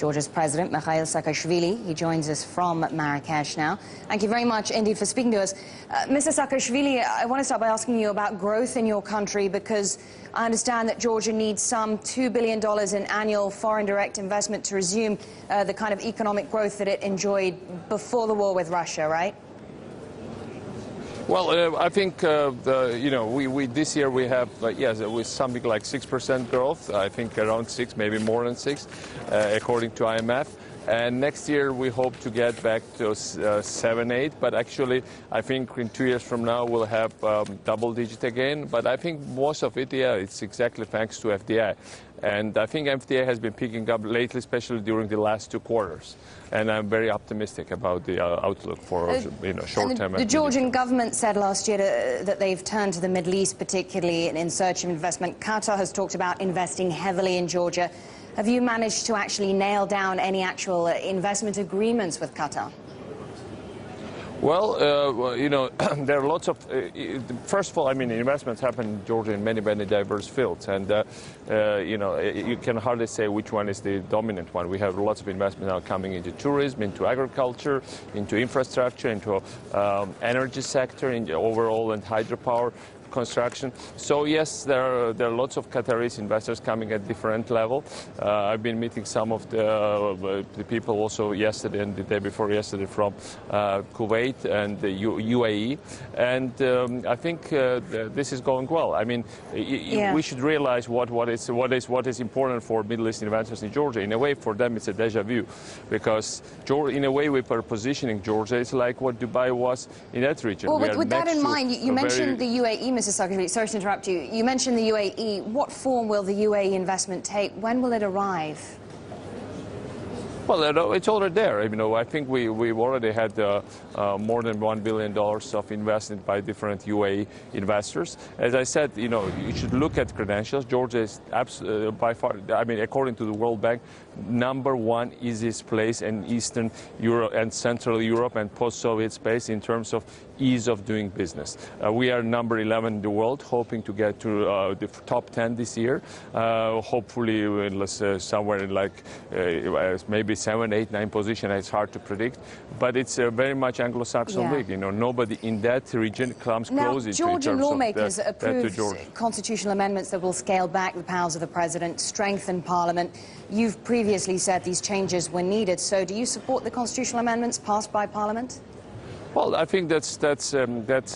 Georgia's president, Mikhail Saakashvili. He joins us from Marrakesh now. Thank you very much indeed for speaking to us. Mr. Saakashvili, I want to start by asking you about growth in your country, because I understand that Georgia needs some $2 billion in annual foreign direct investment to resume the kind of economic growth that it enjoyed before the war with Russia, right? Well, I think this year we have yes, with something like 6% growth. I think around 6, maybe more than 6, according to IMF. And next year we hope to get back to 7, 8. But actually, I think in 2 years from now we'll have double digit again. But I think most of it, yeah, it's exactly thanks to FDI. And I think FDI has been picking up lately, especially during the last 2 quarters. And I'm very optimistic about the outlook for short-term. The Georgian government said last year that they've turned to the Middle East, particularly in search of investment. Qatar has talked about investing heavily in Georgia. Have you managed to actually nail down any actual investment agreements with Qatar? Well, there are lots of, first of all, I mean, investments happen in Georgia in many, many diverse fields. And, you can hardly say which one is the dominant one. We have lots of investment now coming into tourism, into agriculture, into infrastructure, into energy sector, in overall, and hydropower construction. So yes, there are lots of Qataris investors coming at different level. I've been meeting some of the people also yesterday and the day before yesterday from Kuwait and the UAE, and I think this is going well. I mean, we should realize what is important for Middle East investors in Georgia. In a way, for them, it's a deja vu, because in a way we are positioning Georgia. It's like what Dubai was in that region. Well, with that in mind, you mentioned the UAE. Mr. Saakashvili, sorry to interrupt you. You mentioned the UAE. What form will the UAE investment take? When will it arrive? Well, it's already there. I think we've already had more than $1 billion of investment by different UAE investors. As I said, you should look at credentials. Georgia is by far, according to the World Bank, #1 easiest place in Eastern Europe and Central Europe and post-Soviet space in terms of ease of doing business. We are number 11 in the world, hoping to get to the top 10 this year. Hopefully, somewhere in like maybe 7, 8, 9 position. It's hard to predict, but it's very much Anglo-Saxon league. Nobody in that region comes close to it. Georgian lawmakers approved constitutional amendments that will scale back the powers of the president, strengthen parliament. You've previously said these changes were needed. So do you support the constitutional amendments passed by parliament? Well, I think that's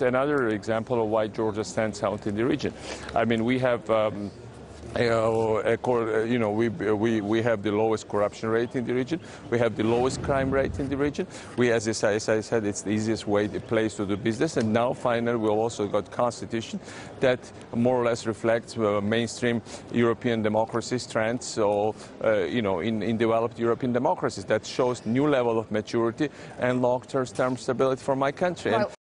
another example of why Georgia stands out in the region. We have. We have the lowest corruption rate in the region. We have the lowest crime rate in the region. As I said, it's the easiest place to do business. And now, finally, we've also got constitution that more or less reflects mainstream European democracy trends. So, in developed European democracies, that shows new level of maturity and long-term stability for my country. Right.